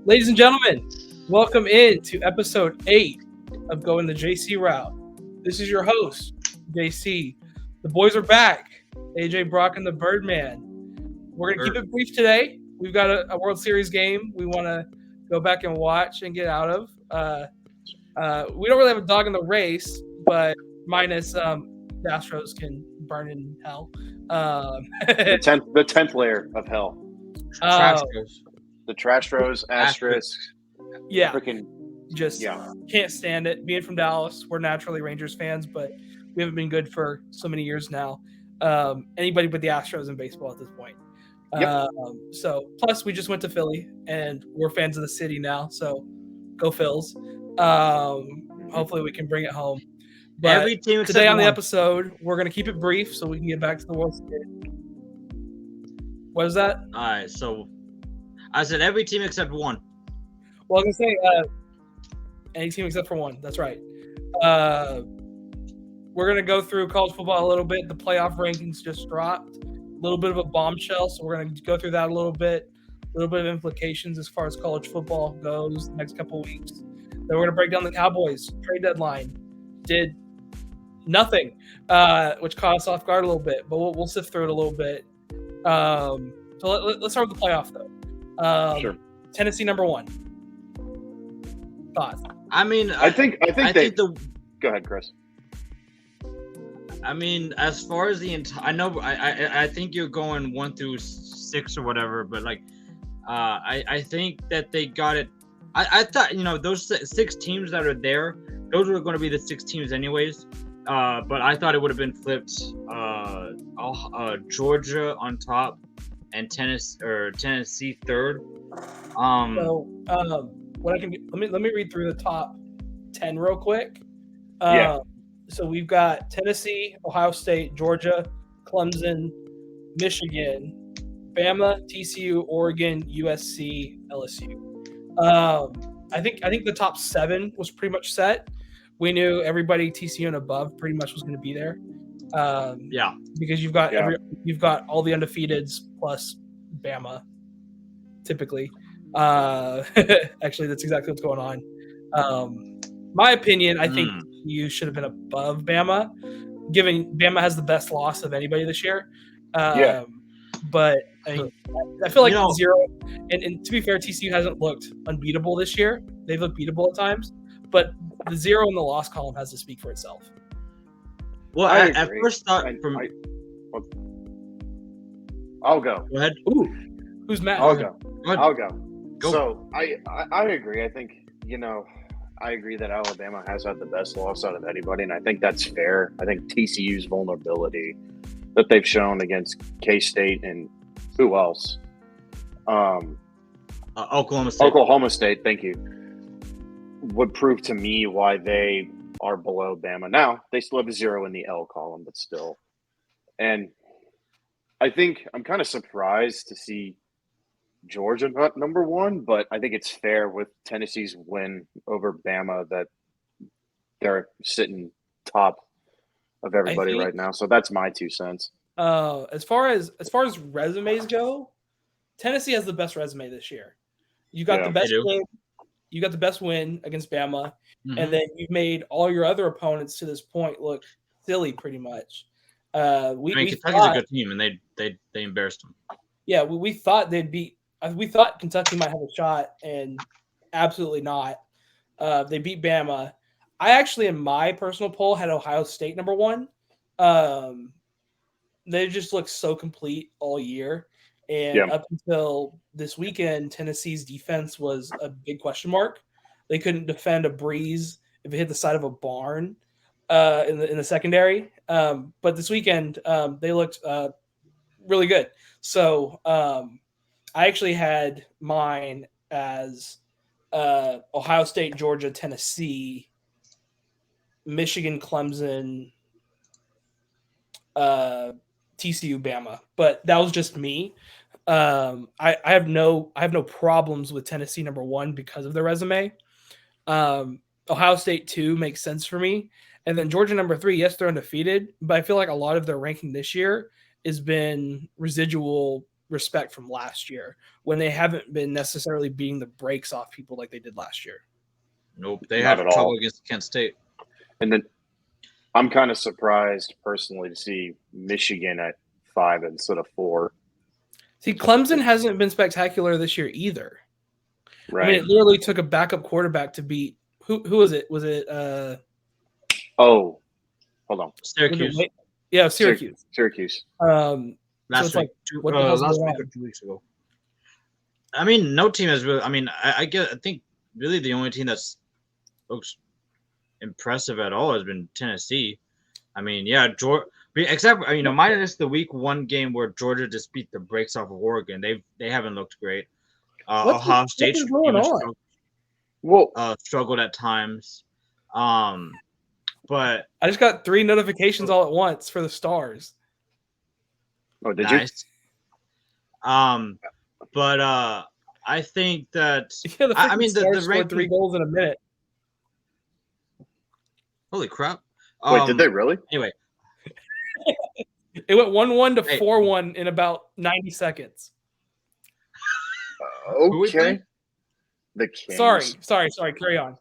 Ladies and gentlemen, welcome in to episode 8 of Going the JC Route. This is your host, JC. The boys are back. AJ, Brock, and the Birdman. We're going to keep it brief today. We've got a World Series game we want to go back and watch and get out of. We don't really have a dog in the race, but minus the Astros can burn in hell. The tenth layer of hell. The Trastros, Astros. Yeah. Freaking can't stand it. Being from Dallas, we're naturally Rangers fans, but we haven't been good for so many years now. Anybody but the Astros in baseball at this point. Yep. So plus we just went to Philly and we're fans of the city now. So go Phils. Hopefully we can bring it home. But every team today on the episode, we're going to keep it brief so we can get back to the World Series. What is that? All right, so I said every team except one. Well, I was going to say any team except for one. That's right. We're going to go through college football a little bit. The playoff rankings just dropped. A little bit of a bombshell, so we're going to go through that a little bit of implications as far as college football goes the next couple of weeks. Then we're going to break down the Cowboys trade deadline. Did nothing, which caught us off guard a little bit, but we'll sift through it a little bit. So let's start with the playoff, though. Sure. Tennessee number 1. Thoughts? I mean, I think Go ahead, Chris. I mean, as far as the entire, I think you're going 1 through 6 or whatever, but I think that they got it. I thought those 6 teams that are there, those were going to be the 6 teams anyways. But I thought it would have been flipped. Georgia on top and Tennessee third. What I can do, let me read through the top 10 real quick. So we've got Tennessee, Ohio State, Georgia, Clemson, Michigan, Bama, TCU, Oregon, USC, LSU. I think the top 7 was pretty much set. We knew everybody TCU and above pretty much was going to be there. Because you've got all the undefeateds plus Bama, typically. Actually, that's exactly what's going on. My opinion, I think you should have been above Bama, given Bama has the best loss of anybody this year. But I mean, I feel like 0. And to be fair, TCU hasn't looked unbeatable this year. They've looked beatable at times, but the 0 in the loss column has to speak for itself. Well, I first thought I'll go. Go ahead. Ooh, who's Matt? I'll go. Go. So I agree. I think I agree that Alabama has had the best loss out of anybody, and I think that's fair. I think TCU's vulnerability that they've shown against K-State and who else? Oklahoma State. Oklahoma State, thank you, would prove to me why they are below Bama. Now, they still have a 0 in the L column, but still. And I think I'm kind of surprised to see Georgia not number 1, but I think it's fair with Tennessee's win over Bama that they're sitting top of everybody right now. So that's my 2 cents. As far as resumes go, Tennessee has the best resume this year. You got the best win. You got the best win against Bama, and then you've made all your other opponents to this point look silly, pretty much. Kentucky's a good team, and they embarrassed them. Yeah, we thought they'd beat. We thought Kentucky might have a shot, and absolutely not. They beat Bama. I actually, in my personal poll, had Ohio State number 1. They just looked so complete all year. And up until this weekend, Tennessee's defense was a big question mark. They couldn't defend a breeze if it hit the side of a barn in the secondary. But this weekend, they looked really good. So I actually had mine as Ohio State, Georgia, Tennessee, Michigan, Clemson, TCU, Bama, but that was just me. I have no problems with Tennessee number 1 because of their resume. Ohio State 2 makes sense for me, and then Georgia number 3. Yes, they're undefeated, but I feel like a lot of their ranking this year has been residual respect from last year when they haven't been necessarily beating the brakes off people like they did last year. Nope, they Not had at trouble all. against Kent State. And then I'm kind of surprised personally to see Michigan at 5 instead of 4. See, Clemson hasn't been spectacular this year either. Right. I mean, it literally took a backup quarterback to beat who was it? Was it Oh, hold on. Syracuse. Yeah, Syracuse. Syracuse. Last week, what the hell's last going week on? or 2 weeks ago. I mean, no team has really. I mean, I think really the only team that's looks impressive at all has been Tennessee. I mean, yeah, Georgia. Except minus the week 1 game where Georgia just beat the brakes off of Oregon. They haven't looked great. Ohio State struggled at times. But I just got 3 notifications all at once for the Stars. Oh, did nice. But I think that the the ranking, 3 goals in a minute. Holy crap! Wait, did they really? Anyway, it went 1-1 to 4-1 in about 90 seconds. Okay. The Kings. Sorry. Carry on.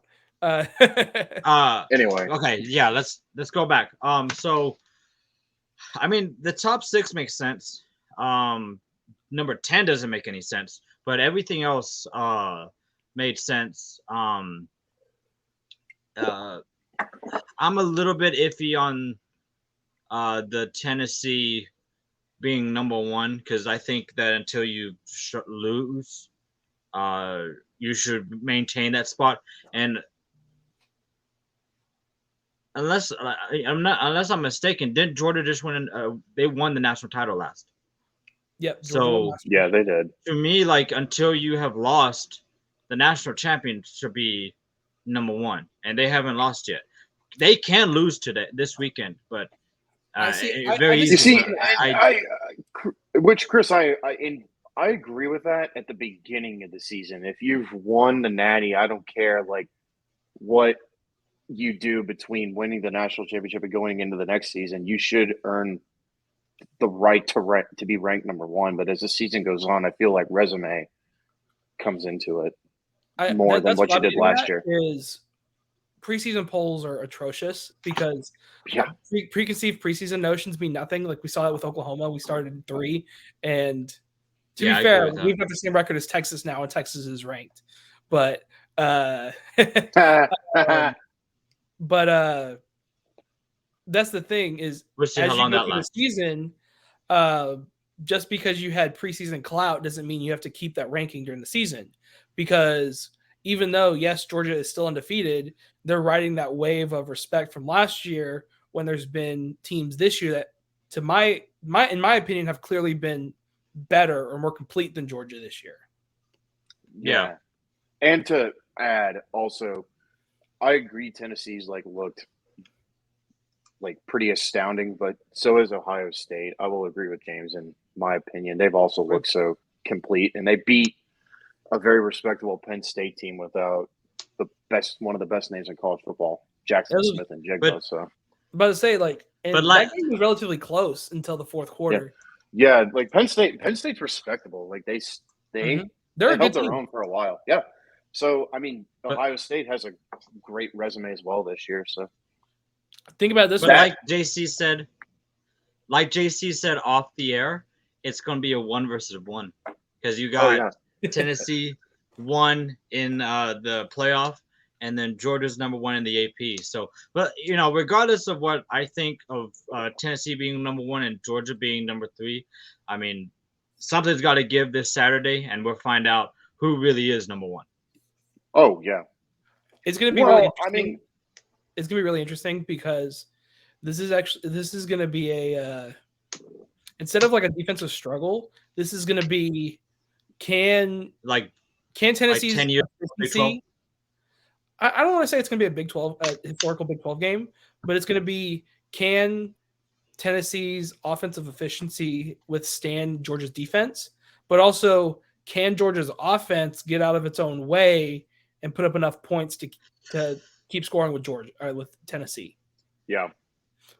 Anyway. Okay, yeah, let's go back. So, I mean, the top 6 makes sense. Number 10 doesn't make any sense, but everything else made sense. I'm a little bit iffy on the Tennessee being number 1 because I think that until you lose, you should maintain that spot. And unless I'm mistaken, didn't Georgia just win? They won the national title last. Yep. So yeah, they did. To me, like until you have lost, the national champion should be number 1, and they haven't lost yet. They can lose this weekend, but very easy. You see, which Chris, I agree with that at the beginning of the season. If you've won the Natty, I don't care like what you do between winning the national championship and going into the next season. You should earn the right to be ranked number 1. But as the season goes on, I feel like resume comes into it more than what you did last year. Is preseason polls are atrocious because preconceived preseason notions mean nothing. Like we saw that with Oklahoma. We started in 3, and to be fair, we've got the same record as Texas now, and Texas is ranked. But that's the thing is as you go through the season, just because you had preseason clout doesn't mean you have to keep that ranking during the season. Because even though, yes, Georgia is still undefeated, they're riding that wave of respect from last year when there's been teams this year that, in my opinion, have clearly been better or more complete than Georgia this year. Yeah. And to add also, I agree Tennessee's looked pretty astounding, but so is Ohio State. I will agree with James in my opinion. They've also looked so complete, and they beat a very respectable Penn State team without one of the best names in college football, Jackson Smith and Jigba. So, about to say that game was relatively close until the 4th quarter. Yeah, like Penn State's respectable. Like they held their own for a while. Yeah. So I mean, Ohio State has a great resume as well this year. So think about this. Like JC said off the air, it's going to be a 1 versus 1 because you got Tennessee 1 in the playoff, and then Georgia's number 1 in the AP. So, but regardless of what I think of Tennessee being number 1 and Georgia being number 3, I mean, something's got to give this Saturday, and we'll find out who really is number 1. Oh yeah, it's going to be really interesting. It's going to be really interesting because this is going to be a instead of like a defensive struggle, this is going to be can Tennessee's 10 years, I don't want to say it's going to be a Big 12 historical Big 12 game, but it's going to be can Tennessee's offensive efficiency withstand Georgia's defense, but also can Georgia's offense get out of its own way and put up enough points to keep scoring with Tennessee. Yeah.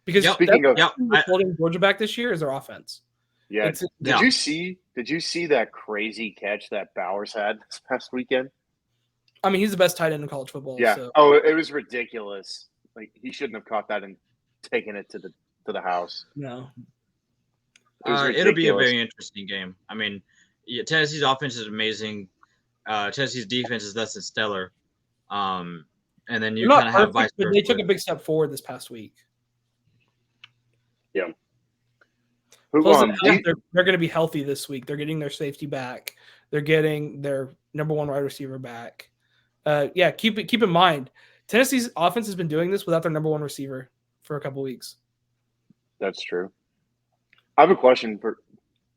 Because speaking of holding Georgia back this year is their offense. Yeah. Did you see Did you see that crazy catch that Bowers had this past weekend? I mean, he's the best tight end in college football. Yeah. So. Oh, it was ridiculous. Like he shouldn't have caught that and taken it to the house. No. It was ridiculous. It'll be a very interesting game. I mean, Tennessee's offense is amazing. Tennessee's defense is less than stellar. And then you kind of have vice versa. But they took a big step forward this past week. Yeah. Plus, they're going to be healthy this week. They're getting their safety back. They're getting their number one wide receiver back. Keep in mind, Tennessee's offense has been doing this without their number one receiver for a couple weeks. That's true. I have a question for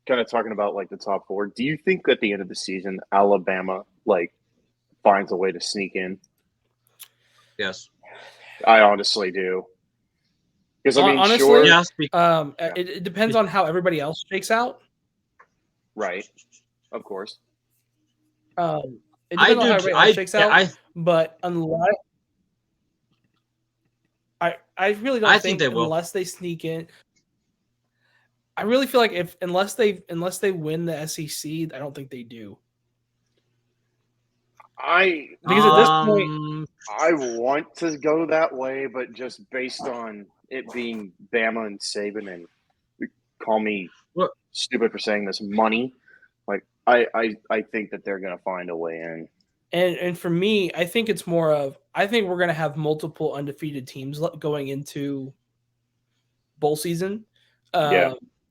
kind of talking about like the top four. Do you think at the end of the season, Alabama like finds a way to sneak in? Yes. I honestly do. Because I mean, honestly, sure. Yes, it depends on how everybody else shakes out. Right. Of course. It depends on how everybody else shakes out. But unless I really don't think they will. Unless they sneak in. I really feel like unless they win the SEC, I don't think they do. Because at this point, I want to go that way, but just based on it being Bama and Saban, and call me stupid for saying this, money. Like I think that they're going to find a way in. And for me, I think it's more of I think we're going to have multiple undefeated teams going into bowl season.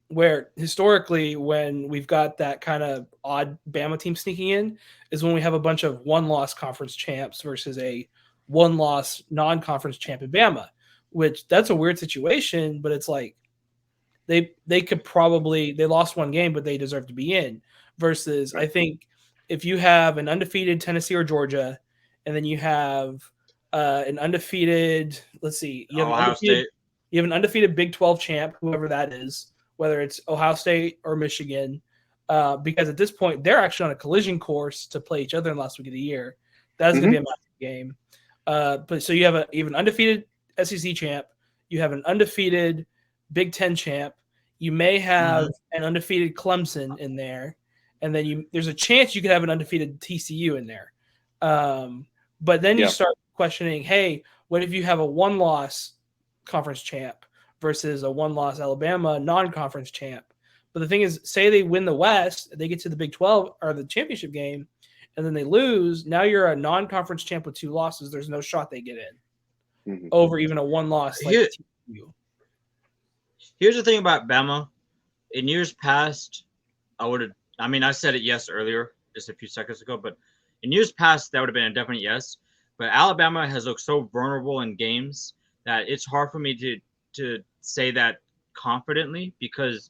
Where historically, when we've got that kind of odd Bama team sneaking in, is when we have a bunch of one-loss conference champs versus a one-loss non-conference champ in Bama, which that's a weird situation, but it's like they could probably they lost one game, but they deserve to be in. Versus, I think if you have an undefeated Tennessee or Georgia, and then you have an undefeated, let's see, you have an undefeated Big 12 champ, whoever that is. Whether it's Ohio State or Michigan, because at this point, they're actually on a collision course to play each other in the last week of the year. That's going to be a massive game. But so you have an undefeated SEC champ. You have an undefeated Big Ten champ. You may have an undefeated Clemson in there. And then there's a chance you could have an undefeated TCU in there. But then you start questioning, hey, what if you have a one-loss conference champ versus a one-loss Alabama non-conference champ? But the thing is, say they win the West, they get to the Big 12 or the championship game, and then they lose. Now you're a non-conference champ with 2 losses. There's no shot they get in over even a one-loss like TCU. Here's the thing about Bama. In years past, I said it earlier, just a few seconds ago, but in years past, that would have been a definite yes. But Alabama has looked so vulnerable in games that it's hard for me to say that confidently because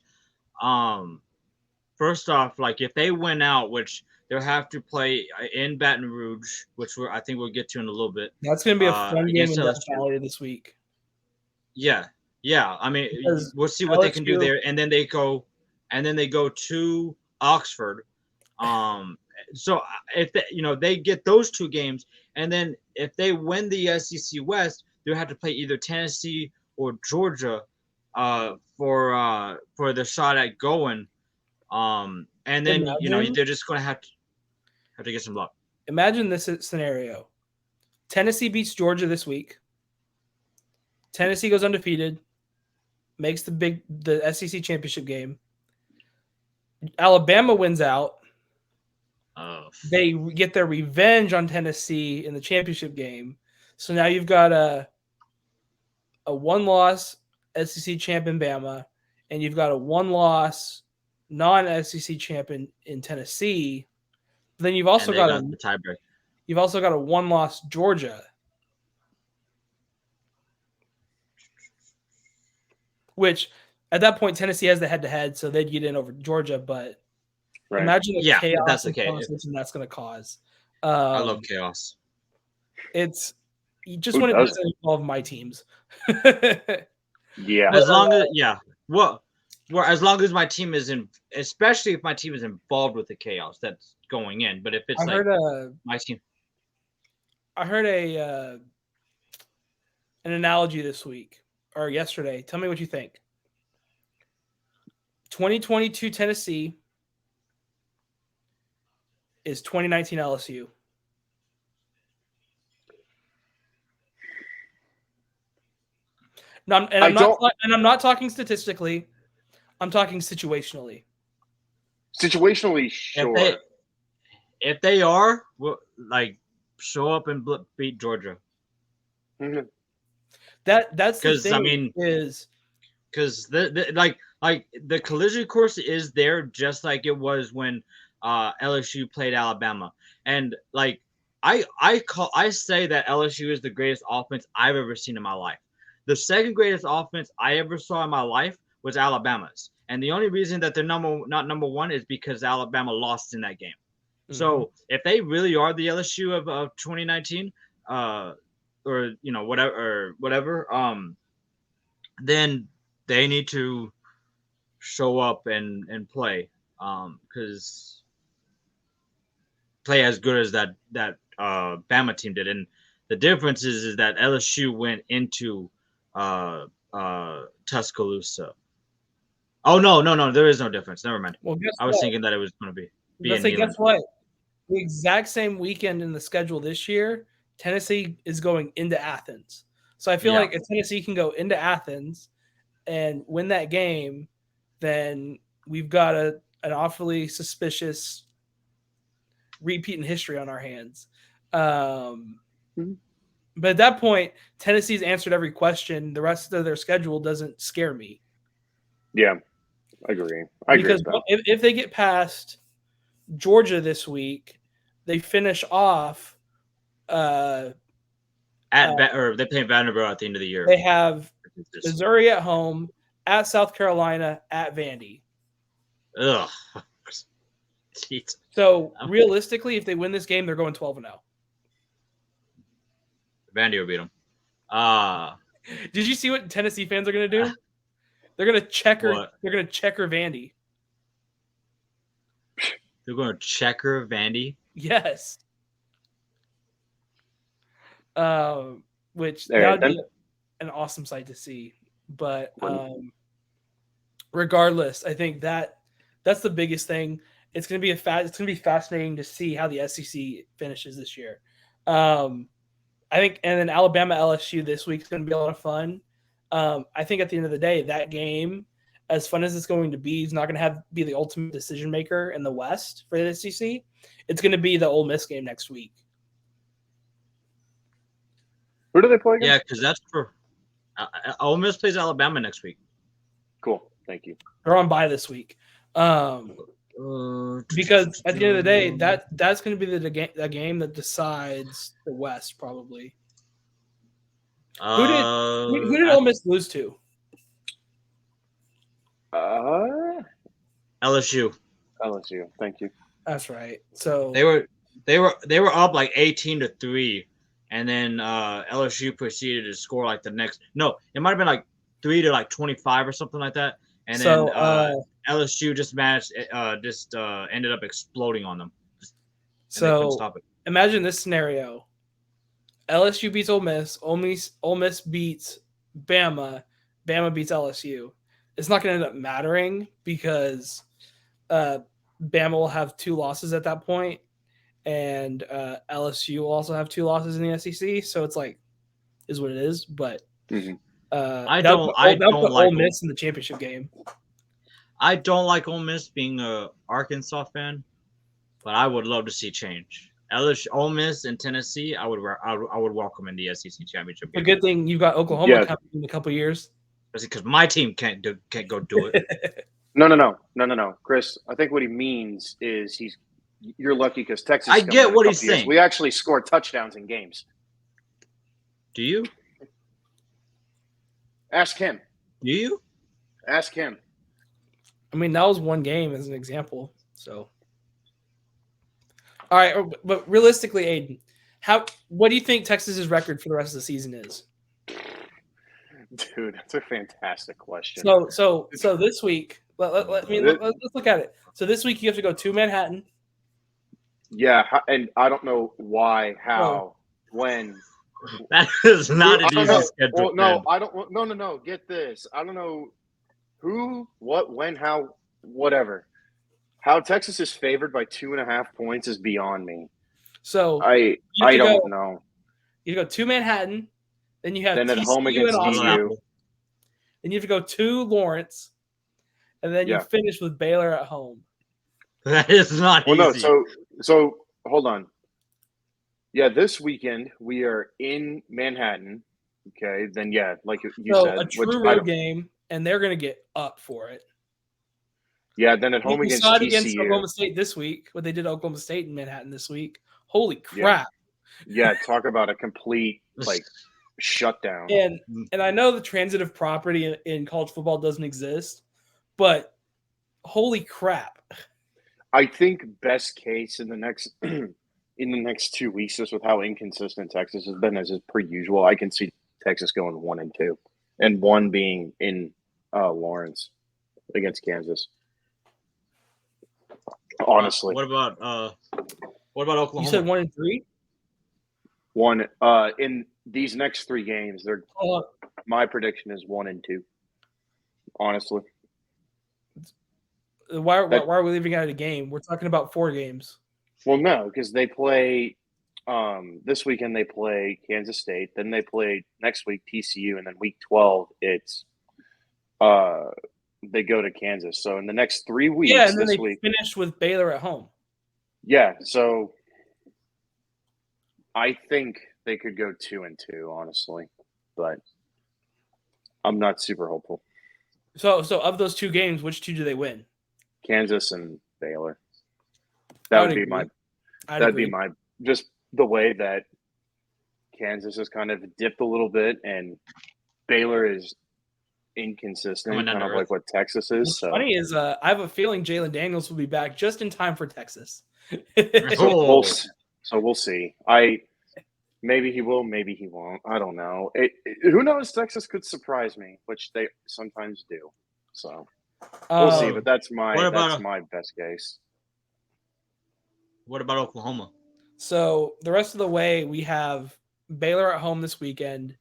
first off, like if they win out, which they'll have to play in Baton Rouge, which I think we'll get to in a little bit. That's going to be a fun game in Death Valley this week. Yeah. I mean, we'll see what they can do there, and then they go to Oxford. So if they get those 2 games, and then if they win the SEC West, they'll have to play either Tennessee or Georgia for the shot at going. And then they're just going to have to get some luck. Imagine this scenario. Tennessee beats Georgia this week. Tennessee goes undefeated, makes the SEC championship game. Alabama wins out. They get their revenge on Tennessee in the championship game. So now you've got a one-loss SEC champ in Bama, and you've got a one-loss non-SEC champ in Tennessee. Then you've also got a tiebreak. You've also got a one-loss Georgia, which at that point Tennessee has the head-to-head, so they'd get in over Georgia. But imagine the chaos that's going to cause. I love chaos. It's just when it doesn't involve my teams. Yeah. As long as my team is especially if my team is involved with the chaos that's going in. But if it's my team. I heard an analogy this week or yesterday. Tell me what you think. 2022 Tennessee is 2019 LSU. No, I'm not talking statistically. I'm talking situationally. Situationally, sure. If they are, like, show up and beat Georgia. Mm-hmm. That's the thing. I mean, because the collision course is there, just like it was when LSU played Alabama, and like I say that LSU is the greatest offense I've ever seen in my life. The second greatest offense I ever saw in my life was Alabama's, and the only reason that they're not number one is because Alabama lost in that game. Mm-hmm. So if they really are the LSU of 2019, or whatever, then they need to show up and play, because play as good as that Bama team did. And the difference is that LSU went into Tuscaloosa. Oh no, there is no difference. Never mind. Well, I was thinking that it was going to be. Guess what? The exact same weekend in the schedule this year, Tennessee is going into Athens. So I feel like if Tennessee can go into Athens and win that game, then we've got an awfully suspicious repeat in history on our hands. But at that point, Tennessee's answered every question. The rest of their schedule doesn't scare me. Yeah, I agree. Because if they get past Georgia this week, they finish off or they play Vanderbilt at the end of the year. They have Missouri at home, at South Carolina, at Vandy. Ugh. Jeez. So realistically, if they win this game, they're going 12-0. Vandy will beat them. Did you see what Tennessee fans are going to do? They're going to checker. What? They're going to checker Vandy. They're going to checker Vandy. Yes. Which that would be an awesome sight to see. But regardless, I think that's the biggest thing. It's going to be fascinating to see how the SEC finishes this year. I think, and then Alabama LSU this week is going to be a lot of fun. I think at the end of the day, that game, as fun as it's going to be, is not going to be the ultimate decision maker in the West for the SEC. It's going to be the Ole Miss game next week. Who do they play again? Yeah, because that's for Ole Miss plays Alabama next week. Cool, thank you. They're on bye this week. Because at the end of the day, that's going to be the game that decides the West, probably. Who did Ole Miss lose to? LSU. Thank you. That's right. So they were up like 18-3, and then LSU proceeded to score like the next. No, it might have been like 3 to like 25 or something like that. And then LSU just ended up exploding on them. So stop it. Imagine this scenario: LSU beats Ole Miss. Ole Miss beats Bama. Bama beats LSU. It's not going to end up mattering because Bama will have 2 losses at that point, and LSU will also have 2 losses in the SEC. So it's like, is what it is. But I don't like Ole Miss in the championship game. I don't like Ole Miss being a Arkansas fan, but I would love to see change. Ole Miss and Tennessee, I would welcome in the SEC championship game. A good thing you've got Oklahoma coming in a couple of years. Because my team can't go do it. No, Chris. I think what he means is you're lucky because Texas. I get what he's saying. We actually score touchdowns in games. Do you? Ask him. Do you? Ask him. I mean, that was one game as an example. So, all right, but realistically, Aiden, what do you think Texas's record for the rest of the season is? Dude, that's a fantastic question. So this week, let's look at it. So this week you have to go to Manhattan. Yeah, and I don't know why, how, when. That is not an easy schedule. No, I don't. No. Get this. I don't know who, what, when, how, whatever. How Texas is favored by 2.5 points is beyond me. So I don't know. You go to Manhattan, then you have Then at home TCU and against Austin, DU. then you have to go to Lawrence, and then you finish with Baylor at home. That is not well, easy. No, so hold on. Yeah, this weekend we are in Manhattan. Okay, then like you said, a true road game, and they're going to get up for it. Yeah, then at home we against saw it TCU. against Oklahoma State this week. What they did to Oklahoma State in Manhattan this week. Holy crap! Yeah, talk about a complete shutdown. And I know the transitive property in college football doesn't exist, but holy crap! I think best case in the next 2 weeks, just with how inconsistent Texas has been, as is per usual, I can see Texas going 1-2, and one being in Lawrence against Kansas. Honestly, what about Oklahoma? You said 1-3. One in these next 3 games, they're my prediction is 1-2. Honestly, why are we leaving out a game? We're talking about 4 games. Well, no, because they play this weekend. They play Kansas State. Then they play next week TCU, and then week 12 it's they go to Kansas. So in the next 3 weeks, and then they finish with Baylor at home. Yeah, so I think they could go 2-2, honestly, but I'm not super hopeful. So of those 2 games, which 2 do they win? Kansas and Baylor. That'd be my just the way that Kansas has kind of dipped a little bit, and Baylor is inconsistent, kind of like what Texas is. What's funny is I have a feeling Jalen Daniels will be back just in time for Texas. So we'll see. Maybe he will, maybe he won't. I don't know. Who knows? Texas could surprise me, which they sometimes do. So we'll see. But that's my best case. What about Oklahoma? So the rest of the way, we have Baylor at home this weekend,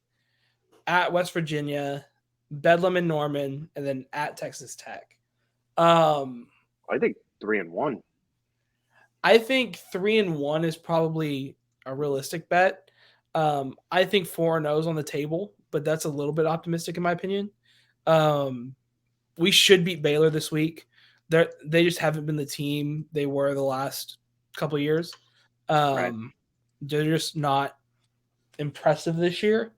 at West Virginia, Bedlam and Norman, and then at Texas Tech. I think 3-1. I think 3-1 is probably a realistic bet. I think 4-0 is on the table, but that's a little bit optimistic in my opinion. We should beat Baylor this week. They just haven't been the team they were the last couple of years. Right. They're just not impressive this year.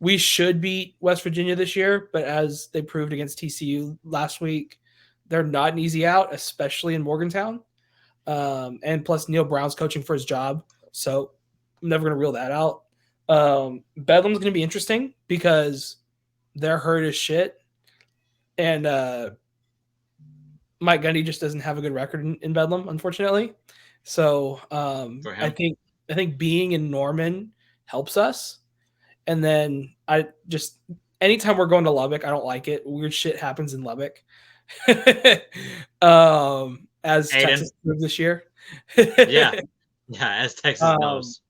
We should beat West Virginia this year, but as they proved against TCU last week, they're not an easy out, especially in Morgantown. And plus Neil Brown's coaching for his job, so I'm never going to rule that out. Bedlam's going to be interesting because they're hurt as shit, and Mike Gundy just doesn't have a good record in Bedlam, unfortunately. So I think being in Norman helps us. And then anytime we're going to Lubbock, I don't like it. Weird shit happens in Lubbock. As Aiden. Texas proved this year. Yeah, as Texas knows.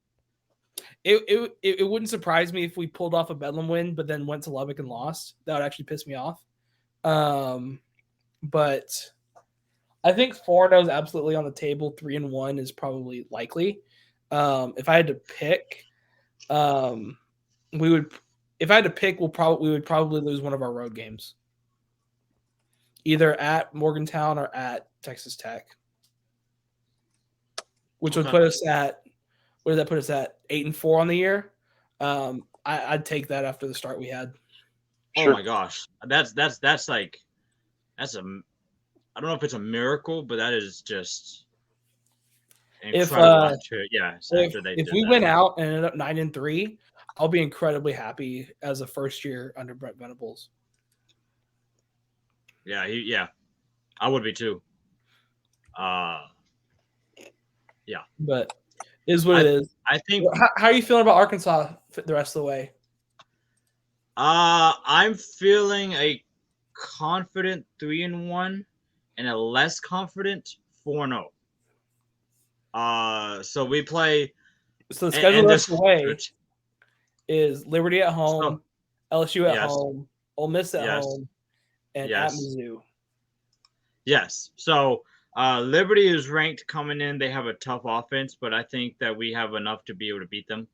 It wouldn't surprise me if we pulled off a Bedlam win, but then went to Lubbock and lost. That would actually piss me off. But I think 4-0 is absolutely on the table. 3-1 is probably likely. If I had to pick, we would probably lose one of our road games, either at Morgantown or at Texas Tech, which would put us at, what did that put us at? 8-4 on the year. I'd take that after the start we had. Sure. Oh my gosh, that's like, that's a, I don't know if it's a miracle, but that is just incredible. If we went out and ended up 9-3, I'll be incredibly happy as a first year under Brent Venables. Yeah, I would be too. Yeah, but is what it is. I think. How are you feeling about Arkansas the rest of the way? I'm feeling a confident 3-1 and a less confident 4-0. So we play. So the schedule the rest of the way is Liberty at home, LSU at home, Ole Miss at home, and at Mizzou. Yes. So Liberty is ranked coming in. They have a tough offense, but I think that we have enough to be able to beat them.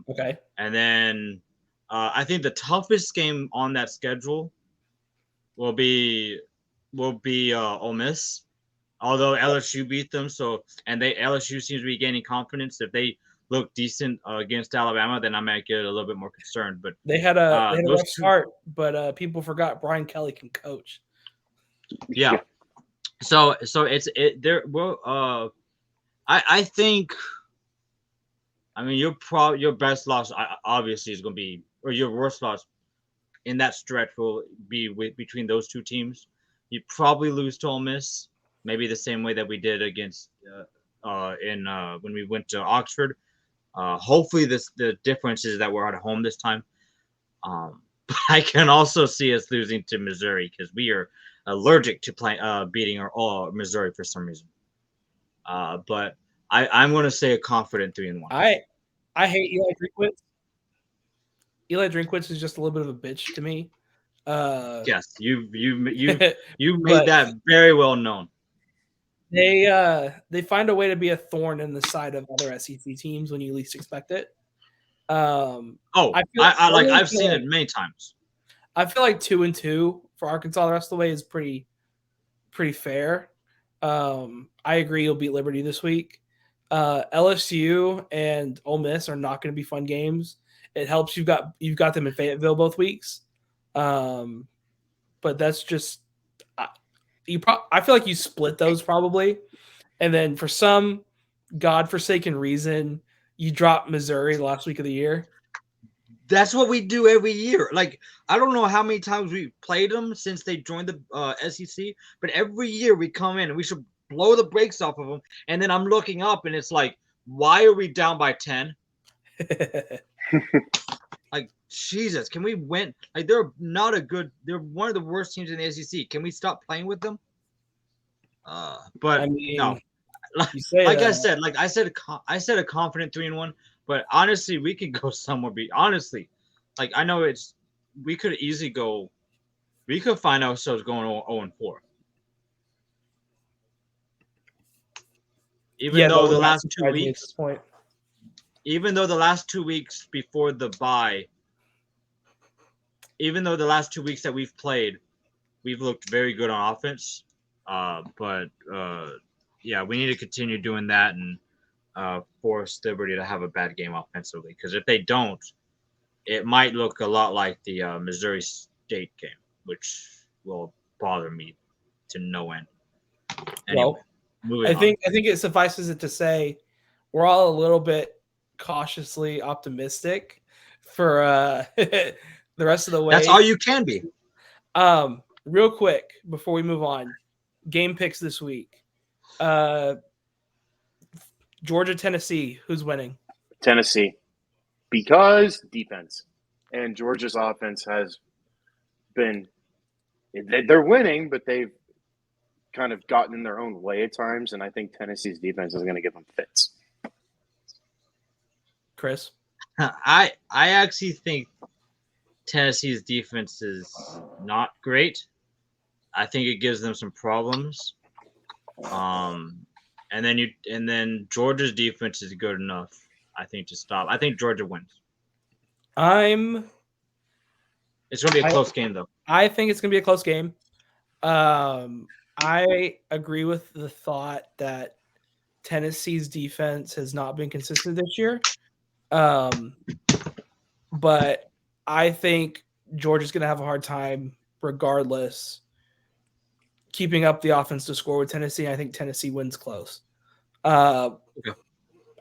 Okay. And then I think the toughest game on that schedule will be Ole Miss. Although LSU beat them, LSU seems to be gaining confidence. If they look decent against Alabama, then I might get a little bit more concerned. But they had a those rough two, start, but people forgot Brian Kelly can coach. yeah. So it's it there. Well, I think. I mean, your best loss obviously is going to be, or your worst loss in that stretch will be between those two teams. You probably lose to Ole Miss, maybe the same way that we did against when we went to Oxford. Hopefully, the difference is that we're at home this time. But I can also see us losing to Missouri because we are allergic to beating Missouri for some reason. But I'm going to say a confident 3-1. I hate Eli Drinkwitz. Eli Drinkwitz is just a little bit of a bitch to me. Yes, you made that very well known. They find a way to be a thorn in the side of other SEC teams when you least expect it. I've seen it many times. I feel like 2-2 for Arkansas the rest of the way is pretty fair. I agree you'll beat Liberty this week. LSU and Ole Miss are not going to be fun games. It helps you've got them in Fayetteville both weeks. But that's just I feel like you split those probably, and then for some godforsaken reason you drop Missouri the last week of the year. That's what we do every year. Like, I don't know how many times we played them since they joined the SEC, but every year we come in and we should blow the brakes off of them. And then I'm looking up and it's like, why are we down by 10? Like, Jesus, can we win? Like, they're one of the worst teams in the SEC. Can we stop playing with them? But I mean, no. I said a confident 3-1. But honestly, we could go somewhere. Honestly, like I know we could easily go. We could find ourselves going 0-4. Even though the last 2 weeks, even though the last 2 weeks before the bye, even though the last 2 weeks that we've played, we've looked very good on offense. But we need to continue doing that and force Liberty to have a bad game offensively. Because if they don't, it might look a lot like the Missouri State game, which will bother me to no end. Anyway, I think it suffices it to say we're all a little bit cautiously optimistic for the rest of the way. That's all you can be. Real quick before we move on, game picks this week. Georgia, Tennessee, who's winning? Tennessee, because defense and Georgia's offense has been they're winning, but they've kind of gotten in their own way at times, and I think Tennessee's defense is going to give them fits. Chris? I actually think Tennessee's defense is not great. I think it gives them some problems. And then Georgia's defense is good enough, I think, to stop. I think Georgia wins. It's going to be a close game, though. I think it's going to be a close game. I agree with the thought that Tennessee's defense has not been consistent this year. But I think Georgia's going to have a hard time regardless keeping up the offense to score with Tennessee. I think Tennessee wins close. Okay.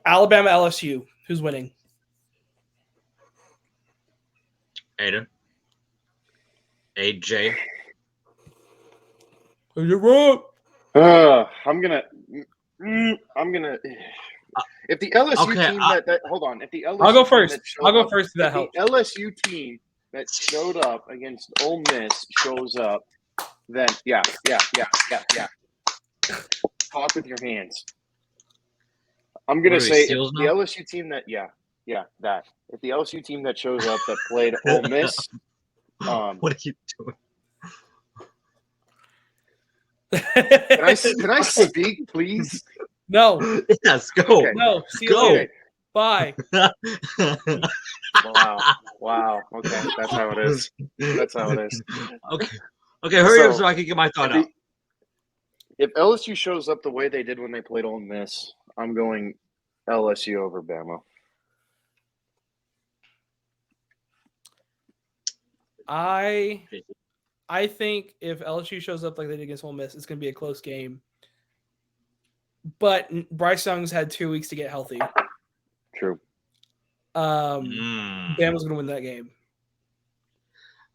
Alabama, LSU. Who's winning? Aiden. AJ. You're wrong. I'm gonna. If the LSU team that hold on, if the LSU I'll go first. I'll go first. That helps. The LSU team that showed up against Ole Miss shows up, then yeah. Talk with your hands. I'm gonna say if the LSU team that that if the LSU team that shows up that played Ole Miss, what are you doing? Can I speak, please? No, Yes, go. Okay. no. See you Go. later. Bye. Wow. Okay, that's how it is. That's how it is. Okay. Okay, hurry up So, so I can get my thought out. If LSU shows up the way they did when they played Ole Miss, I'm going LSU over Bama. I think if LSU shows up like they did against Ole Miss, it's going to be a close game. But Bryce Young's had 2 weeks to get healthy. True. Bama's going to win that game.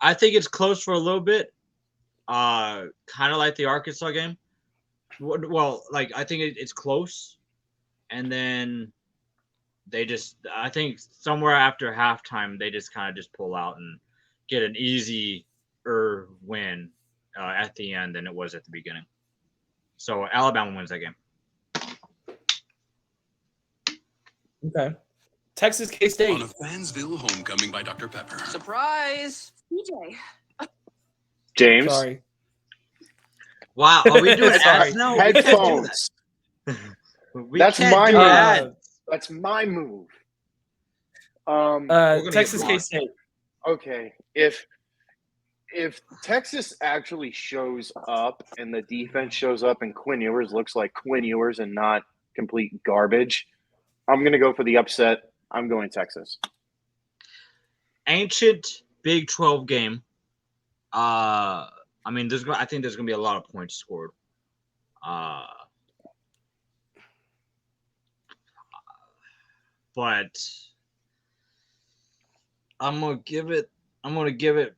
I think it's close for a little bit. Kind of like the Arkansas game. Well, like I think it's close, and then I think somewhere after halftime they just kind of just pull out and get an easier win at the end than it was at the beginning. So Alabama wins that game. Okay. Texas K-State. On a Fansville homecoming by Dr. Pepper. Surprise! DJ. James. Sorry. Wow, are we doing Sorry. ads now? Headphones. That's my move. That's my move. Texas K-State. Okay. If Texas actually shows up and the defense shows up and Quinn Ewers looks like Quinn Ewers and not complete garbage, I'm going to go for the upset. I'm going Texas. Ancient Big 12 game. I think there's going to be a lot of points scored. But I'm going to give it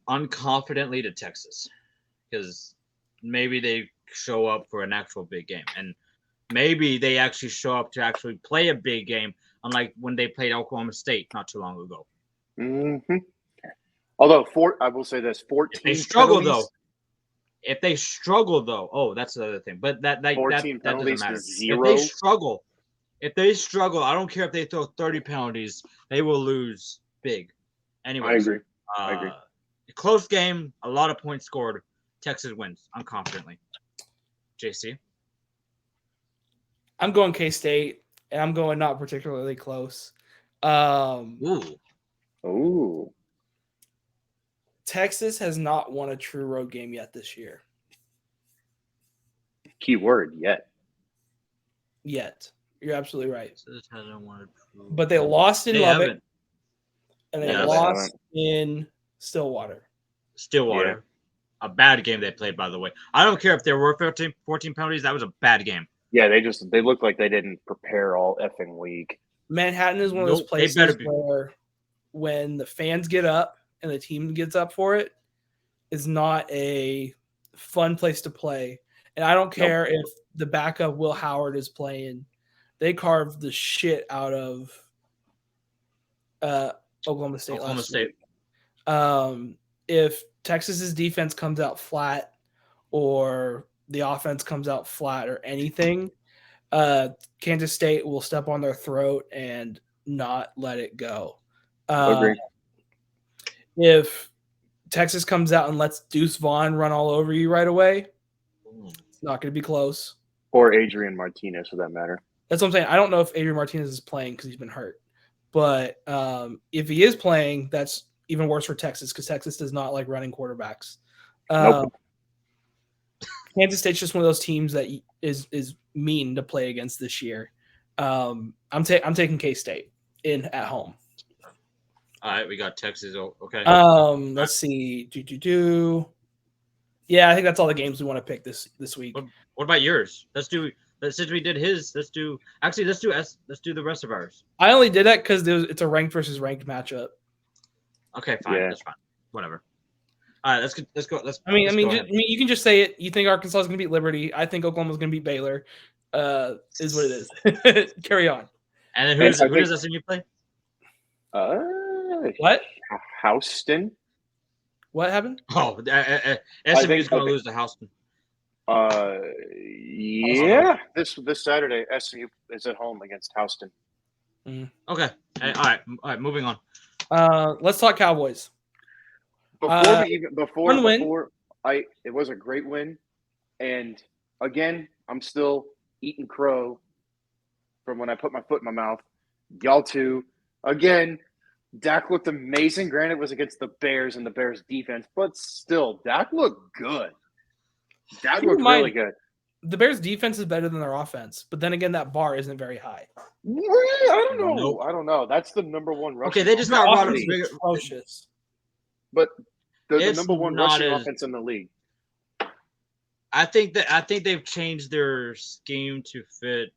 unconfidently to Texas because maybe they show up for an actual big game, and maybe they actually show up to actually play a big game, unlike when they played Oklahoma State not too long ago. Mm-hmm. Although, I will say this: 14. If they struggle though, oh, that's the other thing. But that doesn't matter. Zero. If they struggle, I don't care if they throw 30 penalties, they will lose big. Anyway, I agree. Close game, a lot of points scored. Texas wins unconfidently. JC? I'm going K-State, and I'm going not particularly close. Ooh. Texas has not won a true road game yet this year. Key word, yet. You're absolutely right. Texas hasn't won a true. But they lost in Lubbock, haven't. and they lost in Stillwater. Yeah. A bad game they played, by the way. I don't care if there were 14 penalties. That was a bad game. Yeah, they look like they didn't prepare all effing week. Manhattan is one of those places where when the fans get up and the team gets up for it, it's not a fun place to play. And I don't care if the backup Will Howard is playing. They carved the shit out of Oklahoma State last week. If Texas's defense comes out flat or the offense comes out flat or anything, Kansas State will step on their throat and not let it go. Agree. If Texas comes out and lets Deuce Vaughn run all over you right away, it's not going to be close. Or Adrian Martinez, for that matter. That's what I'm saying. I don't know if Adrian Martinez is playing because he's been hurt. But if he is playing, that's even worse for Texas because Texas does not like running quarterbacks. Nope. Kansas State's just one of those teams that is mean to play against this year. I'm taking K-State at home. All right, we got Texas. Okay. Let's see. Yeah, I think that's all the games we want to pick this week. What about yours? Since we did his, let's do the rest of ours. I only did that because it's a ranked versus ranked matchup. Okay, fine. Yeah. That's fine. Whatever. All right, let's go. You can just say it. You think Arkansas is going to beat Liberty. I think Oklahoma's going to beat Baylor. Is what it is. Carry on. And then who does SMU play? What? Houston. What happened? Oh, SMU is going to lose to Houston. Yeah. This Saturday, SMU is at home against Houston. Okay. All right. Moving on. Let's talk Cowboys. It was a great win, and again, I'm still eating crow from when I put my foot in my mouth. Y'all too. Again, Dak looked amazing. Granted, it was against the Bears and the Bears defense, but still, Dak looked good. Dak Keep in looked mind, really good. The Bears' defense is better than their offense, but then again, that bar isn't very high. I don't know. Nope. I don't know. That's the number one rushing. Okay, they just Their got offense routed. is atrocious. But they're the It's number one not rushing as- offense in the league. I think they've changed their scheme to fit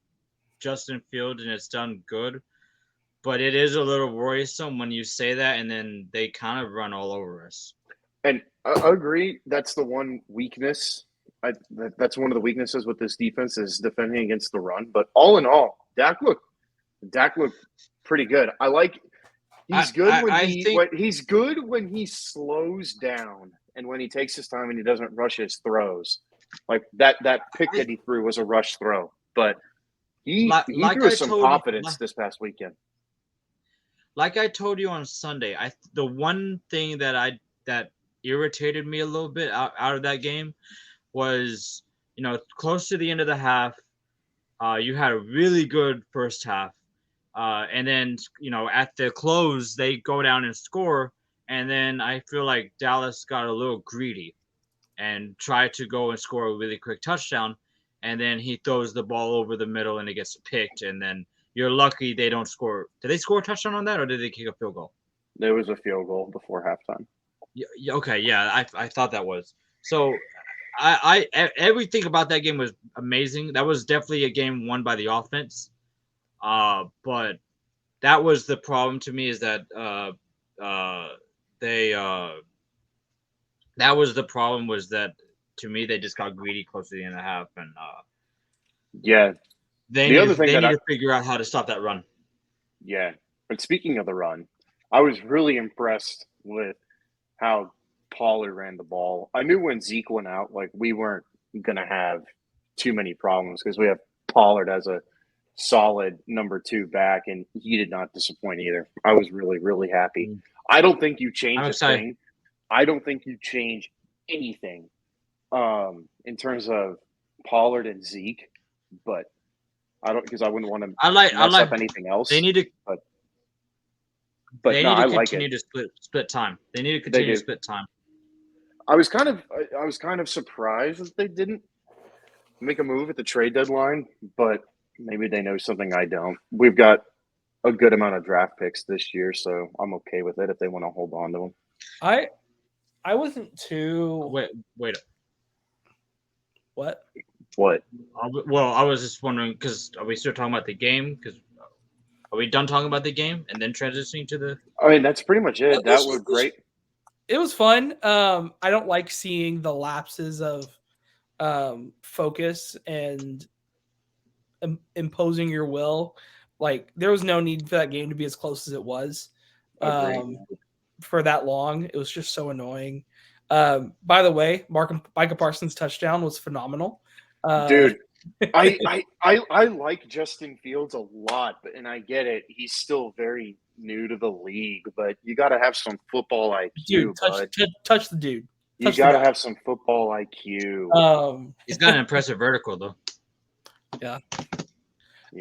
Justin Fields, and it's done good. But it is a little worrisome when you say that, and then they kind of run all over us. And I agree. That's the one weakness. That's one of the weaknesses with this defense is defending against the run. But all in all, Dak looked pretty good. I like. He's good he's good when he slows down and when he takes his time and he doesn't rush his throws. Like that pick that he threw was a rush throw, but he threw some confidence this past weekend. Like I told you on Sunday, the one thing that irritated me a little bit out of that game was, close to the end of the half, you had a really good first half. And then, at the close, they go down and score. And then I feel like Dallas got a little greedy and tried to go and score a really quick touchdown. And then he throws the ball over the middle and it gets picked. And then you're lucky they don't score. Did they score a touchdown on that or did they kick a field goal? There was a field goal before halftime. Yeah, okay, yeah, I thought that was. So I everything about that game was amazing. That was definitely a game won by the offense. But that was the problem to me is that that was the problem was that to me they just got greedy close to the end of the half and yeah. They need to figure out how to stop that run. Yeah. But speaking of the run, I was really impressed with how Pollard ran the ball. I knew when Zeke went out, like we weren't going to have too many problems because we have Pollard as a solid number 2 back, and he did not disappoint either. I was really, really happy. I don't think you change a thing. I don't think you change anything in terms of Pollard and Zeke, but I don't because I wouldn't want to mess up anything else. They need to, but they no, need to I like continue it. to split time. They need to continue to split time. I was kind of surprised that they didn't make a move at the trade deadline, but maybe they know something I don't. We've got a good amount of draft picks this year, so I'm okay with it if they want to hold on to them. I wasn't too. Wait. What? Well, I was just wondering because are we still talking about the game? Because are we done talking about the game and then transitioning to the? I mean, that's pretty much it. That was great. It was fun. I don't like seeing the lapses of focus and imposing your will. Like there was no need for that game to be as close as it was for that long. It was just so annoying. By the way, Micah Parsons' touchdown was phenomenal. Dude, I like Justin Fields a lot, and I get it. He's still very new to the league, but you got to have some football IQ, dude. Touch the dude. You got to have some football IQ. He's got an impressive vertical, though. Yeah.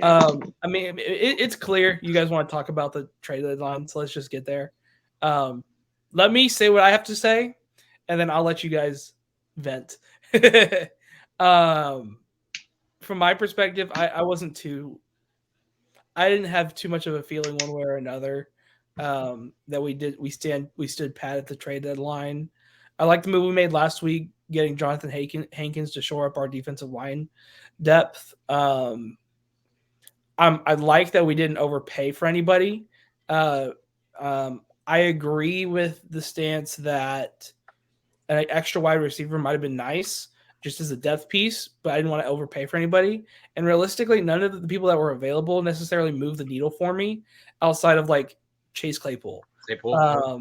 I mean, it's clear you guys want to talk about the trade deadline, so let's just get there. Let me say what I have to say, and then I'll let you guys vent. From my perspective, I didn't have too much of a feeling one way or another that we stood pat at the trade deadline. I like the move we made last week, getting Jonathan Hankins to shore up our defensive line depth. I like that we didn't overpay for anybody. I agree with the stance that an extra wide receiver might have been nice just as a depth piece, but I didn't want to overpay for anybody. And realistically, none of the people that were available necessarily moved the needle for me outside of like Chase Claypool. A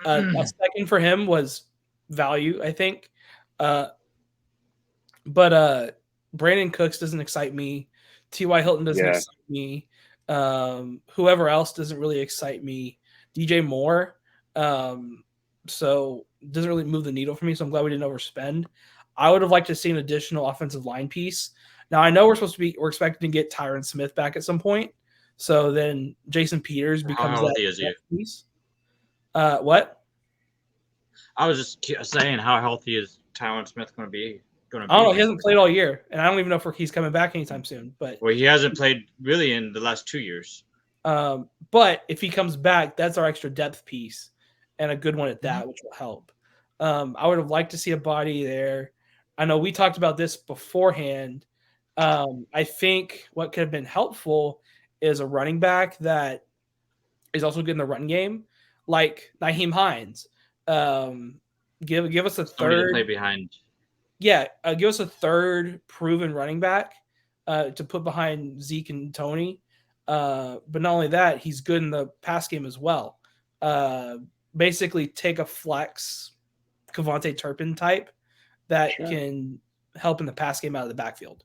second for him was value, I think. But Brandon Cooks doesn't excite me. T.Y. Hilton doesn't excite me. Whoever else doesn't really excite me. DJ Moore. So doesn't really move the needle for me. So I'm glad we didn't overspend. I would have liked to see an additional offensive line piece. Now I know we're expecting to get Tyron Smith back at some point, so then Jason Peters How becomes healthy is he? that piece. What? I was just saying, how healthy is Tyron Smith going to be? I don't know. He hasn't played all year, and I don't even know if he's coming back anytime soon. But well, he hasn't played really in the last 2 years. But if he comes back, that's our extra depth piece, and a good one at that, which will help. I would have liked to see a body there. I know we talked about this beforehand. I think what could have been helpful is a running back that is also good in the run game, like Nyheim Hines. Give us a Somebody to third. play behind. Yeah, give us a third proven running back to put behind Zeke and Tony. But not only that, he's good in the pass game as well. Basically, take a flex Kevontae Turpin type that can help in the pass game out of the backfield.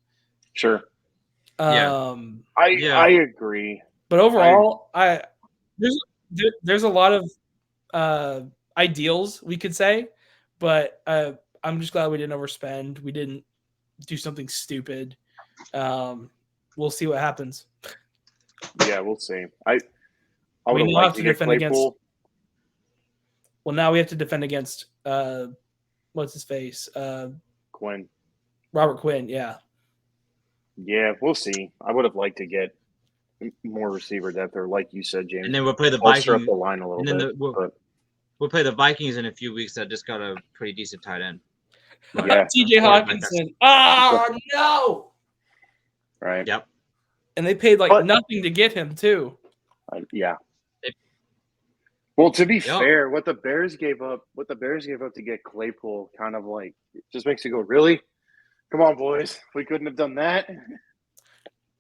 Sure. I agree. But overall, there's a lot of ideals we could say, but I'm just glad we didn't overspend. We didn't do something stupid. We'll see what happens. Yeah, we'll see. I would We now like have to to get defend Claypool. against. Well, now we have to defend against what's his face? Quinn. Robert Quinn. Yeah. Yeah, we'll see. I would have liked to get more receiver depth, or like you said, James. And then we'll play the bolster Vikings. up the line a little And then bit. we'll play the Vikings in a few weeks that just got a pretty decent tight end. Yeah. TJ Hawkinson. Oh, no. Right. Yep. And they paid nothing to get him, too. Yeah. Well, to be fair, what the Bears gave up to get Claypool kind of like it just makes you go, really? Come on, boys. We couldn't have done that.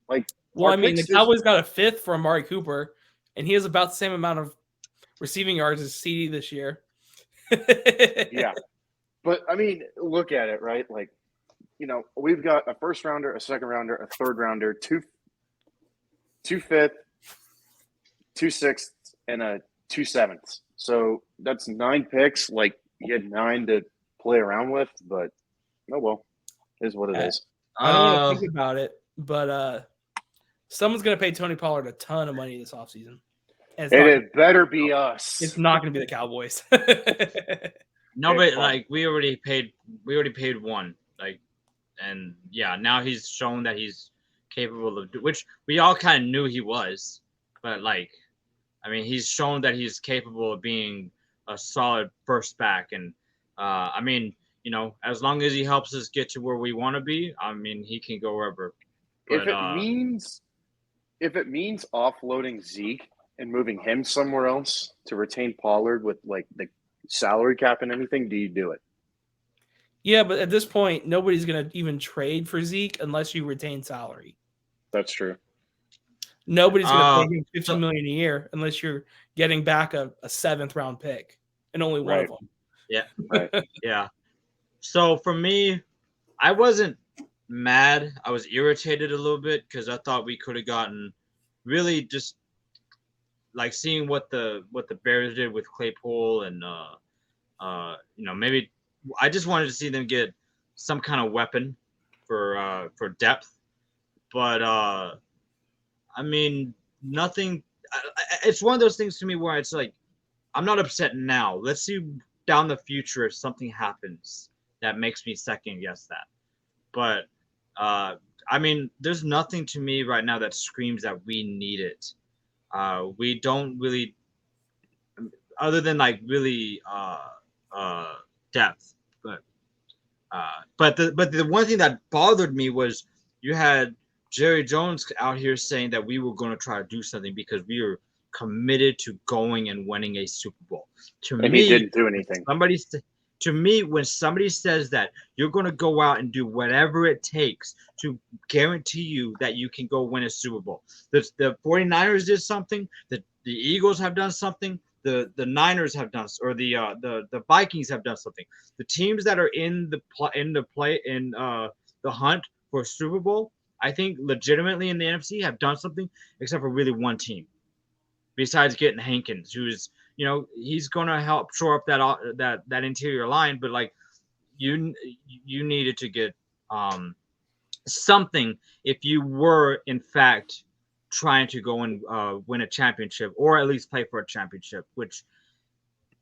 Well, I mean, the Cowboys got a fifth for Amari Cooper, and he has about the same amount of receiving yards as CD this year. Yeah. But, I mean, look at it, right? Like, we've got a first rounder, a second rounder, a third rounder, two fifth, 2 sixths, and a 2 sevenths. So that's 9 picks. Like, you had 9 to play around with, but oh well, it is what it is. I don't want to think about it, but someone's going to pay Tony Pollard a ton of money this offseason. It better be us. It's not going to be the Cowboys. No, but like we already paid one. Like, and yeah, now he's shown that he's capable of which we all kind of knew he was, but like, I mean, he's shown that he's capable of being a solid first back, and I mean, as long as he helps us get to where we want to be, I mean, he can go wherever. But, if it means offloading Zeke and moving him somewhere else to retain Pollard with like the salary cap and anything, do you do it? Yeah, but at this point, nobody's going to even trade for Zeke unless you retain salary. That's true. Nobody's going to pay him $50 million a year unless you're getting back a 7th round pick and only one of them. Yeah. Right. Yeah. So for me, I wasn't mad. I was irritated a little bit because I thought we could have gotten really just like seeing what the Bears did with Claypool and maybe I just wanted to see them get some kind of weapon for depth, but I mean nothing. It's one of those things to me where it's like I'm not upset now. Let's see down the future if something happens that makes me second guess that. But I mean, there's nothing to me right now that screams that we need it. We don't really, other than like really depth. But the one thing that bothered me was you had Jerry Jones out here saying that we were going to try to do something because we were committed to going and winning a Super Bowl. He didn't do anything. To me, when somebody says that you're going to go out and do whatever it takes to guarantee you that you can go win a Super Bowl. The 49ers did something. The Eagles have done something. The Niners have done, or the Vikings have done something. The teams that are in the hunt for a Super Bowl, I think legitimately in the NFC have done something, except for really one team. Besides getting Hankins, who's he's going to help shore up that interior line, but like you needed to get something if you were in fact trying to go and win a championship or at least play for a championship, which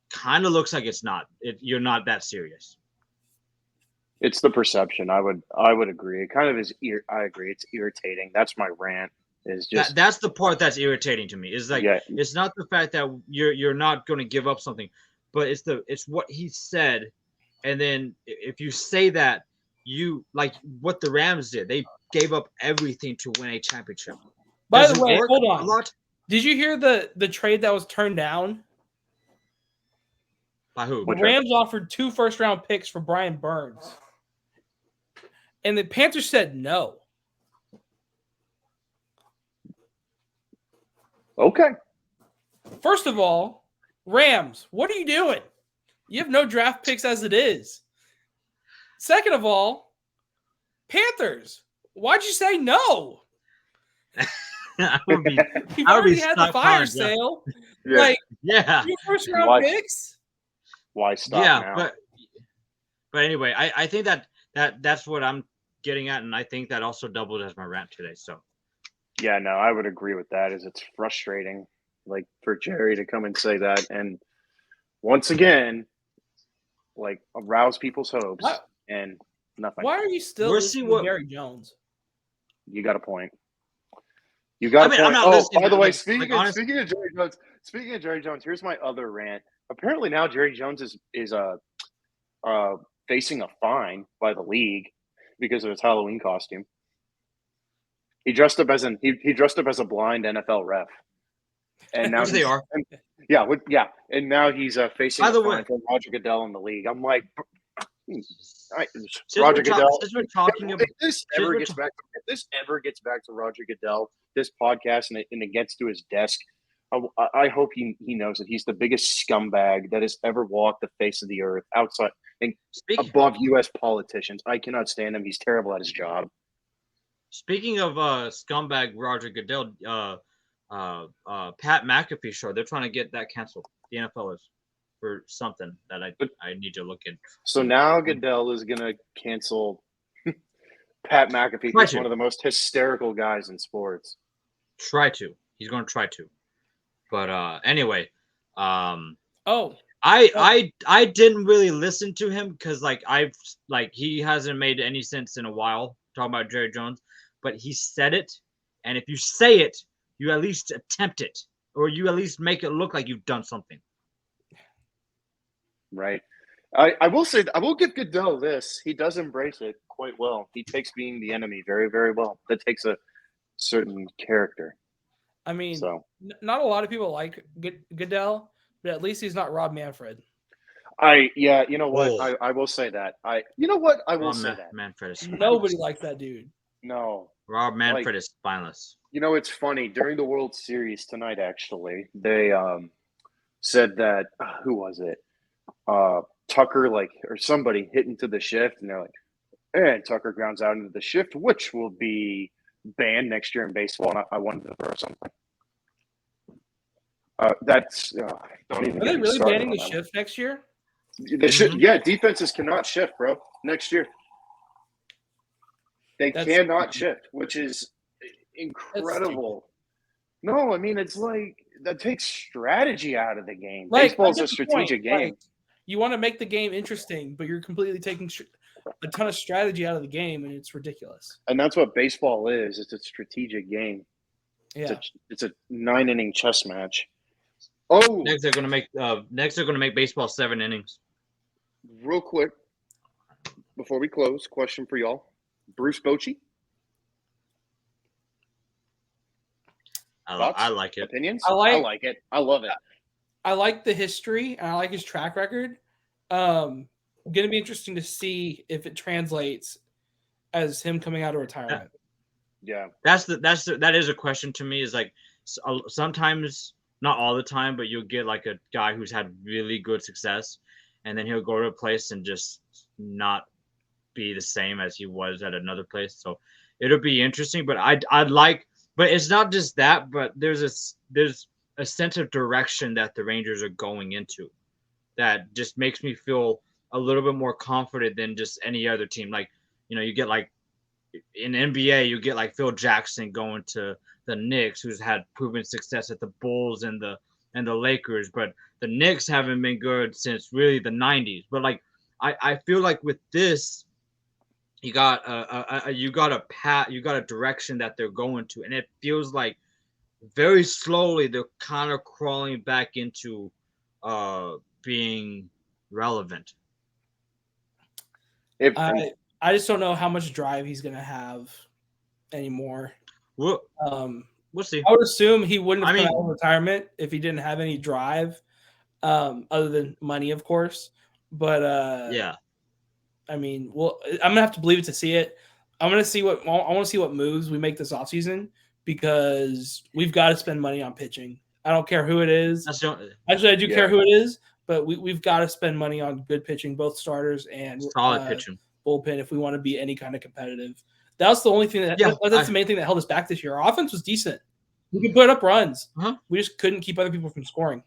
kind of looks like it's not. You're not that serious. It's the perception. I would agree. It kind of is. I agree. It's irritating. That's my rant. Is just that's the part that's irritating to me. Is like it's not the fact that you're not going to give up something, but it's what he said, and then if you say that, you like what the Rams did. They gave up everything to win a championship. By the way, hold on. Did you hear the trade that was turned down? By who? The Rams offered 2 first-round picks for Brian Burns, and the Panthers said no. Okay. First of all, Rams, what are you doing? You have no draft picks as it is. Second of all, Panthers, why'd you say no? You've already had the fire sale. Yeah. Like, yeah. 2 first-round picks? Why stop now? But anyway, I think that's what I'm getting at, and I think that also doubled as my rant today. So yeah, no, I would agree with that. It's frustrating, like for Jerry to come and say that, and once again, like arouse people's hopes and nothing. Why are you still listening to Jerry Jones? You got a point. You got a point. Oh, by the way, speaking of Jerry Jones, here's my other rant. Apparently now Jerry Jones is facing a fine by the league because of his Halloween costume. He dressed up as a blind NFL ref, and now they are. And now he's facing a fine from Roger Goodell in the league. I'm like, Roger Goodell. If this ever gets back to Roger Goodell, this podcast, and it gets to his desk, I hope he knows that he's the biggest scumbag that has ever walked the face of the earth outside and above U.S. politicians. I cannot stand him. He's terrible at his job. Speaking of scumbag Roger Goodell, Pat McAfee show, they're trying to get that canceled. The NFL is for something that I need to look in. So now Goodell is going to cancel Pat McAfee. He's one of the most hysterical guys in sports. He's going to try to. But anyway, I didn't really listen to him because he hasn't made any sense in a while talking about Jerry Jones. But he said it, and if you say it, you at least attempt it, or you at least make it look like you've done something. Right. I will say, I will give Goodell this. He does embrace it quite well. He takes being the enemy very, very well. That takes a certain character. I mean, not a lot of people like Goodell, but at least he's not Rob Manfred. You know what? I will say that. Manfred is nobody likes that dude. No. Rob Manfred is spineless. You know, it's funny. During the World Series tonight, actually, they said that, who was it? Tucker, or somebody hit into the shift, and they're like, and Tucker grounds out into the shift, which will be banned next year in baseball. And I wanted to throw something. Don't even. Are they really banning the shift next year? Yeah, defenses cannot shift, bro. Next year. They cannot shift, which is incredible. No, I mean, it's like that takes strategy out of the game. Baseball is a strategic game. You want to make the game interesting, but you're completely taking a ton of strategy out of the game, and it's ridiculous. And that's what baseball is. It's a strategic game. Yeah. It's a 9-inning chess match. Oh, next they're gonna make baseball 7 innings. Real quick, before we close, question for y'all: Bruce Bochy. I like it. Opinions? I like it. I love it. I like the history, and I like his track record. Going to be interesting to see if it translates as him coming out of retirement. Yeah, that is a question to me. Is like sometimes, not all the time, but you'll get like a guy who's had really good success, and then he'll go to a place and just not be the same as he was at another place. So it'll be interesting. But but it's not just that. But there's a sense of direction that the Rangers are going into that just makes me feel a little bit more confident than just any other team. Like, you get like in NBA, you get like Phil Jackson going to the Knicks, who's had proven success at the Bulls and the Lakers, but the Knicks haven't been good since really the 90s. But like I feel like with this, you got a direction that they're going to, and it feels like very slowly they're kind of crawling back into being relevant. I just don't know how much drive he's gonna have anymore. We'll see. I would assume he wouldn't have come out of retirement if he didn't have any drive, other than money, of course. But yeah, I mean, well, I'm gonna have to believe it to see it. I want to see what moves we make this offseason, because we've got to spend money on pitching. I don't care who it is. Actually, I do care who it is, but we've got to spend money on good pitching, both starters and solid pitching, bullpen, if we want to be any kind of competitive. That's the only thing that's the main thing that held us back this year. Our offense was decent. We could put up runs. Uh-huh. We just couldn't keep other people from scoring.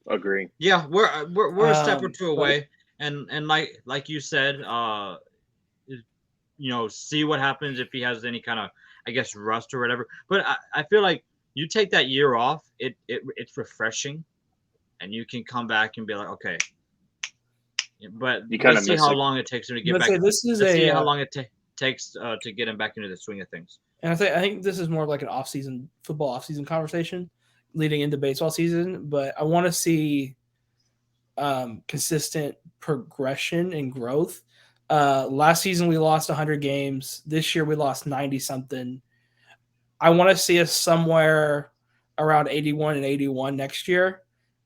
Agree. Yeah, we're a step or two away, and like you said, see what happens if he has any kind of, I guess, rust or whatever. But I feel like you take that year off, it's refreshing, and you can come back and be like, okay. But let's see how long it takes him to get back. See how long it takes to get him back into the swing of things. And I think this is more like an football offseason conversation leading into baseball season. But I want to see consistent progression and growth. Last season we lost 100 games. This year we lost 90 something. I want to see us somewhere around 81 and 81 next year.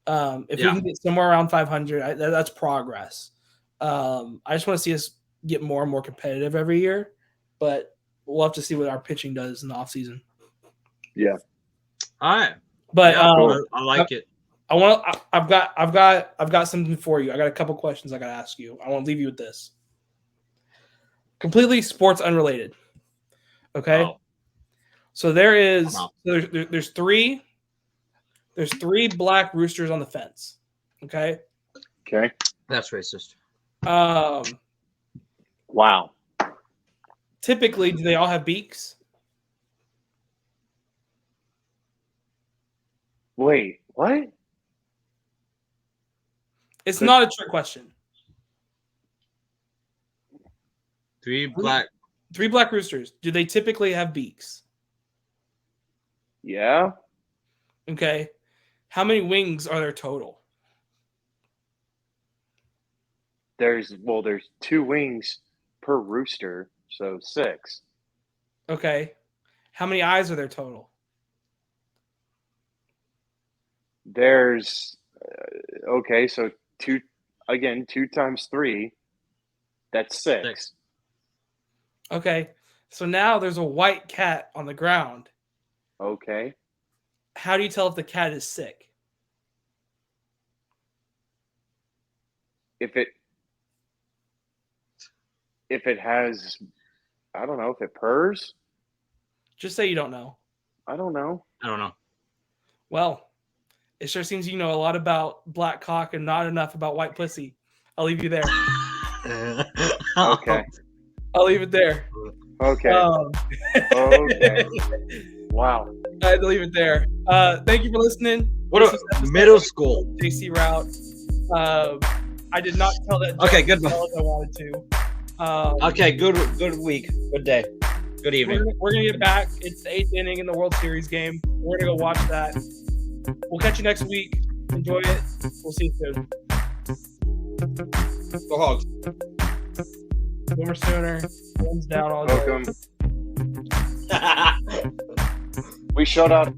If we can get somewhere around 500, that's progress. I just want to see us get more and more competitive every year, but we'll have to see what our pitching does in the offseason. Yeah. All right. But I like it. I've got something for you. I got a couple questions I got to ask you. I want to leave you with this. Completely sports unrelated. Okay. Oh. So there's three black roosters on the fence. Okay. Okay. That's racist. Wow. Typically, do they all have beaks? Wait, what? It's not a trick question. Three black roosters. Do they typically have beaks? Yeah. Okay. How many wings are there total? There's 2 wings per rooster, so 6. Okay. How many eyes are there total? There's so 2 times 3, that's 6. Okay. So now there's a white cat on the ground. Okay. How do you tell if the cat is sick? If it has, I don't know, if it purrs. Just say you don't know. I don't know. Well, it sure seems you know a lot about black cock and not enough about white pussy. I'll leave you there. Okay. I'll leave it there. Okay. Okay. Wow. I had to leave it there. Thank you for listening. What a middle school JC route. I did not tell that. Okay, good. As well as I wanted to. Okay, good week. Good day. Good evening. We're gonna get back. It's the 8th inning in the World Series game. We're gonna go watch that. We'll catch you next week. Enjoy it. We'll see you soon. Go Hogs. Boomer Sooner. One's down all day. Welcome. We showed up.